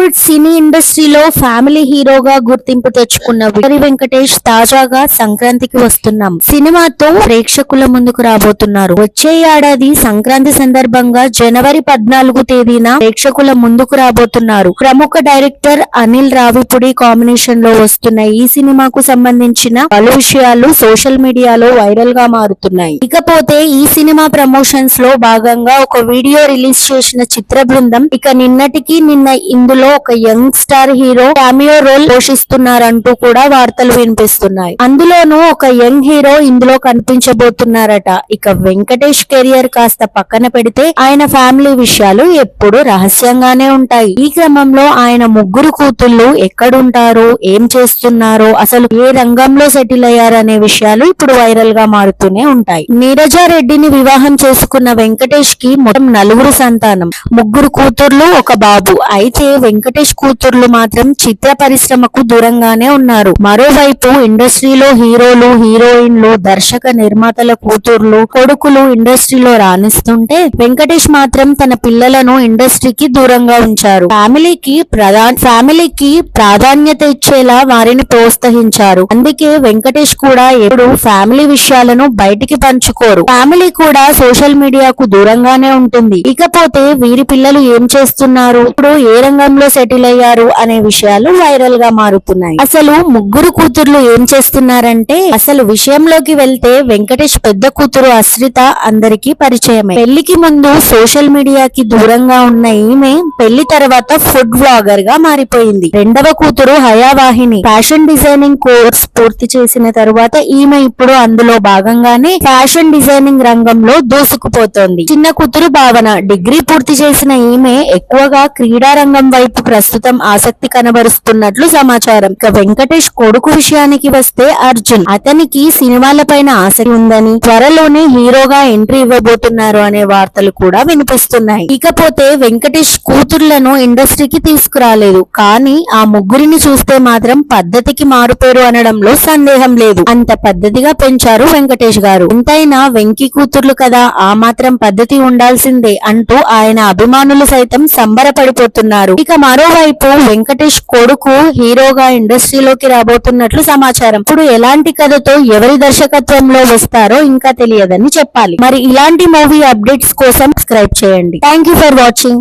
టాలీవుడ్ సినీ ఇండస్ట్రీలో ఫ్యామిలీ హీరోగా గుర్తింపు తెచ్చుకున్న విక్టరీ వెంకటేష్ తాజాగా సంక్రాంతికి వస్తున్నాం సినిమాతో ప్రేక్షకుల ముందుకు రాబోతున్నారు. వచ్చే ఏడాది సంక్రాంతి సందర్భంగా జనవరి 14 తేదీన ప్రేక్షకుల ముందుకు రాబోతున్నారు. ప్రముఖ డైరెక్టర్ అనిల్ రావిపూడి కాంబినేషన్ లో వస్తున్న ఈ సినిమాకు సంబంధించిన పలు విషయాలు సోషల్ మీడియాలో వైరల్ గా మారుతున్నాయి. ఇకపోతే ఈ సినిమా ప్రమోషన్స్ లో భాగంగా ఒక వీడియో రిలీజ్ చేసిన చిత్ర బృందం నిన్న ఇందులో ఒక young star hero cameo role పోషిస్తున్నారంటూ కూడా వార్తలు వినిపిస్తున్నాయి. అందులోనూ ఒక యంగ్ హీరో ఇందులో కనిపించబోతున్నారట. ఇక వెంకటేష్ కెరియర్ కాస్త పక్కన పెడితే ఆయన ఫ్యామిలీ విషయాలు ఎప్పుడు రహస్యంగానే ఉంటాయి. ఈ క్రమంలో ఆయన ముగ్గురు కూతుళ్ళు ఎక్కడుంటారో, ఏం చేస్తున్నారో, అసలు ఏ రంగంలో సెటిల్ అయ్యారనే విషయాలు ఇప్పుడు వైరల్ గా మారుతూనే ఉంటాయి. నీరజారెడ్డిని వివాహం చేసుకున్న వెంకటేష్ కి మొత్తం 4 సంతానం, 3 కూతుర్లు, ఒక బాబు. అయితే వెంకటేష్ కూతుర్లు మాత్రం చిత్ర పరిశ్రమకు దూరంగానే ఉన్నారు. మరోవైపు ఇండస్ట్రీలో హీరోలు, హీరోయిన్లు, దర్శక నిర్మాతల కూతుర్లు, కొడుకులు ఇండస్ట్రీలో రాణిస్తుంటే వెంకటేష్ మాత్రం తన పిల్లలను ఇండస్ట్రీకి దూరంగా ఉంచారు. ఫ్యామిలీకి ప్రాధాన్యత ఇచ్చేలా వారిని ప్రోత్సహించారు. అందుకే వెంకటేష్ కూడా ఎప్పుడు ఫ్యామిలీ విషయాలను బయటికి పంచుకోరు. ఫ్యామిలీ కూడా సోషల్ మీడియాకు దూరంగానే ఉంటుంది. ఇకపోతే వీరి పిల్లలు ఏం చేస్తున్నారు, ఇప్పుడు ఏ రంగంలో సెటిల్ అయ్యారు అనే విషయాలు వైరల్ గా మారుతున్నాయి. అసలు 3 కూతుర్లు ఏం చేస్తున్నారంటే, అసలు విషయంలోకి వెళ్తే వెంకటేష్ పెద్ద కూతురు అశ్రిత అందరికీ పరిచయమే. పెళ్లికి ముందు సోషల్ మీడియాకి దూరంగా ఉన్న ఈమె పెళ్లి తర్వాత ఫుడ్ వ్లాగర్ గా మారిపోయింది. రెండవ కూతురు హయావాహిని ఫ్యాషన్ డిజైనింగ్ కోర్స్ పూర్తి చేసిన తరువాత ఈమె ఇప్పుడు అందులో భాగంగానే ఫ్యాషన్ డిజైనింగ్ రంగంలో దూసుకుపోతోంది. చిన్న కూతురు భావన డిగ్రీ పూర్తి చేసిన ఈమె ఎక్కువగా క్రీడా రంగం వైపు ప్రస్తుతం ఆసక్తి కనబరుస్తున్నట్లు సమాచారం. ఇక వెంకటేష్ కొడుకు విషయానికి వస్తే అర్జున్, అతనికి సినిమాలపైన ఆసక్తి ఉందని, త్వరలోనే హీరోగా ఎంట్రీ ఇవ్వబోతున్నారు అనే వార్తలు కూడా వినిపిస్తున్నాయి. ఇకపోతే వెంకటేష్ కూతుర్లను ఇండస్ట్రీకి తీసుకురాలేదు, కానీ ఆ ముగ్గురిని చూస్తే మాత్రం పద్ధతికి మారుపేరు అనడంలో సందేహం లేదు. అంత పద్ధతిగా పెంచారు వెంకటేష్ గారు. ఎంతైనా వెంకీ కూతుర్లు కదా, ఆ మాత్రం పద్ధతి ఉండాల్సిందే అంటూ ఆయన అభిమానులు సైతం సంబరపడిపోతున్నారు. ఇక మరోవైపు వెంకటేష్ కొడుకు హీరోగా ఇండస్ట్రీలోకి రాబోతున్నట్లు సమాచారం. ఇప్పుడు ఎలాంటి కథతో ఎవరి దర్శకత్వంలో వస్తారో ఇంకా తెలియదని చెప్పాలి. మరి ఇలాంటి మూవీ అప్డేట్స్ కోసం సబ్స్క్రైబ్ చేయండి. Thank you for watching.